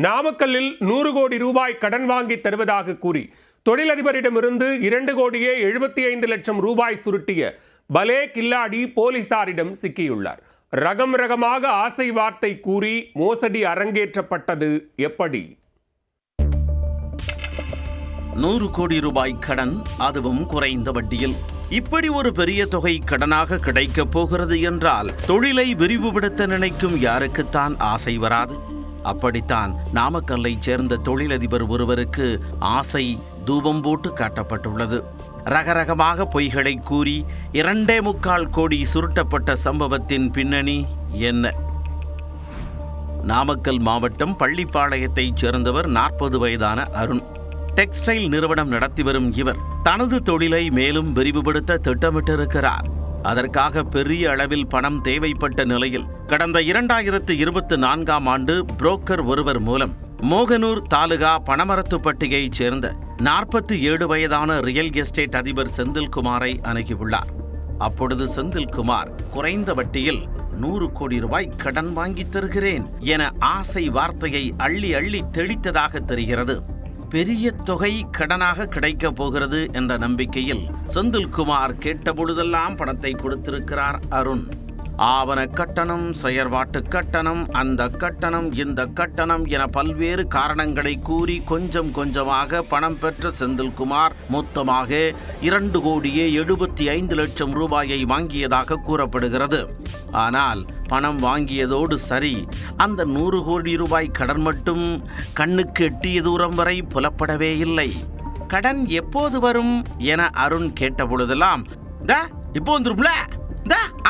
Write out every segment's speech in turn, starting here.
நாமக்கல்லில் 100 கோடி ரூபாய் கடன் வாங்கி தருவதாக கூறி தொழிலதிபரிடமிருந்து 2,75 லட்சம் ரூபாய் சுருட்டிய பலே கில்லாடி போலீசாரிடம் சிக்கியுள்ளார். ரகமாக ஆசை வார்த்தை கூறி மோசடி அரங்கேற்றப்பட்டது எப்படி? 100 கோடி ரூபாய் கடன், அதுவும் குறைந்த வட்டியில். இப்படி ஒரு பெரிய தொகை கடனாக கிடைக்கப் போகிறது என்றால் தொழிலை விரிவுபடுத்த நினைக்கும் யாருக்குத்தான் ஆசை வராது? அப்படித்தான் நாமக்கல்லை சேர்ந்த தொழிலதிபர் ஒருவருக்கு ஆசை தூபம் போட்டு காட்டப்பட்டுள்ளது. ரகரகமாக பொய்களை கூறி 2.25 கோடி சுருட்டப்பட்ட சம்பவத்தின் பின்னணி என்ன? நாமக்கல் மாவட்டம் பள்ளிப்பாளையத்தைச் சேர்ந்தவர் 40 வயதான அருண். டெக்ஸ்டைல் நிறுவனம் நடத்தி வரும் இவர் தனது தொழிலை மேலும் விரிவுபடுத்த திட்டமிட்டிருக்கிறார். அதற்காக பெரிய அளவில் பணம் தேவைப்பட்ட நிலையில் கடந்த 2024ஆம் ஆண்டு புரோக்கர் ஒருவர் மூலம் மோகனூர் தாலுகா பனமரத்துப்பட்டியைச் சேர்ந்த 47 வயதான ரியல் எஸ்டேட் அதிபர் செந்தில்குமாரை அணுகியுள்ளார். அப்பொழுது செந்தில்குமார் குறைந்த வட்டியில் 100 கோடி ரூபாய் கடன் வாங்கி தருகிறேன் என ஆசை வார்த்தையை அள்ளி தெளித்ததாக தெரிகிறது. பெரிய தொகை கடனாக கிடைக்கப் போகிறது என்ற நம்பிக்கையில் செந்தில்குமார் கேட்டபொழுதெல்லாம் பணத்தை கொடுத்திருக்கிறார் அருண். ஆவண கட்டணம், செயற்பாட்டு கட்டணம், அந்த கட்டணம், இந்த கட்டணம் என பல்வேறு காரணங்களை கூறி கொஞ்சமாக பணம் பெற்ற செந்தில்குமார் மொத்தமாக 2,75 லட்சம் ரூபாயை வாங்கியதாக கூறப்படுகிறது. ஆனால் பணம் வாங்கியதோடு சரி, அந்த 100 கோடி ரூபாய் கடன் மட்டும் கண்ணுக்கு எட்டிய தூரம் வரை புலப்படவே இல்லை. கடன் எப்போது வரும் என அருண் கேட்டபொழுதெல்லாம் இப்போ வந்துரும்ல,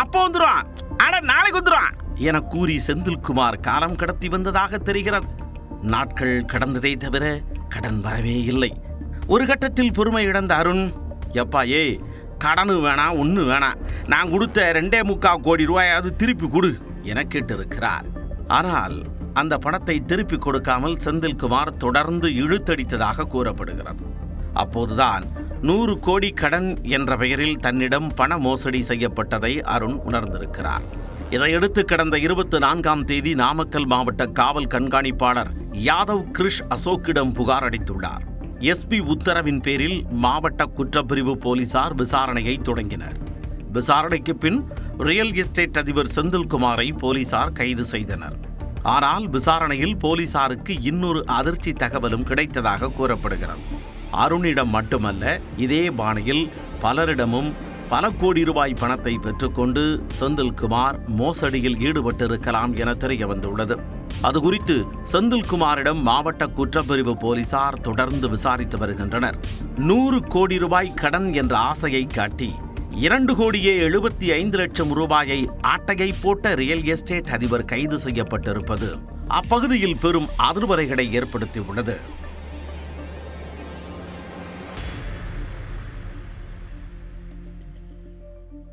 அப்போ வந்துடும், நாளைக்கு வந்துடும் என கூறி செந்தில்குமார் காலம் கடத்தி வந்ததாக தெரிகிறது. நாட்கள் கடந்ததை தவிர கடன் வரவே இல்லை. ஒரு கட்டத்தில் பொறுமை இழந்த அருண், எப்பா கடனு வேணாம், ஒன்று வேணாம், நான் கொடுத்த 2.25 கோடி ரூபாயாவது திருப்பி கொடு என கேட்டிருக்கிறார். ஆனால் அந்த பணத்தை திருப்பி கொடுக்காமல் செந்தில்குமார் தொடர்ந்து இழுத்தடித்ததாக கூறப்படுகிறது. அப்போதுதான் 100 கோடி கடன் என்ற பெயரில் தன்னிடம் பண மோசடி செய்யப்பட்டதை அருண் உணர்ந்திருக்கிறார். இதையடுத்து கடந்த 24ஆம் தேதி நாமக்கல் மாவட்ட காவல் கண்காணிப்பாளர் யாதவ் கிருஷ் அசோக்கிடம் புகார் அளித்துள்ளார். எஸ்பி உத்தரவின் பேரில் மாவட்ட குற்றப்பிரிவு போலீசார் விசாரணையை தொடங்கினர். விசாரணைக்கு பின் ரியல் எஸ்டேட் அதிபர் செந்தில்குமாரை போலீசார் கைது செய்தனர். ஆனால் விசாரணையில் போலீசாருக்கு இன்னொரு அதிர்ச்சி தகவலும் கிடைத்ததாக கூறப்படுகிறது. அருணிடம் மட்டுமல்ல, இதே பாணியில் பலரிடமும் பல கோடி ரூபாய் பணத்தை பெற்றுக்கொண்டு செந்தில்குமார் மோசடியில் ஈடுபட்டிருக்கலாம் என தெரிய வந்துள்ளது. அது குறித்து செந்தில்குமாரிடம் மாவட்ட குற்றப்பிரிவு போலீசார் தொடர்ந்து விசாரித்து வருகின்றனர். 100 கோடி ரூபாய் கடன் என்ற ஆசையை காட்டி 2,75 லட்சம் ரூபாயை ஆட்டையை போட்ட ரியல் எஸ்டேட் அதிபர் கைது செய்யப்பட்டிருப்பது அப்பகுதியில் பெரும் அதிர்வலைகளை ஏற்படுத்தியுள்ளது.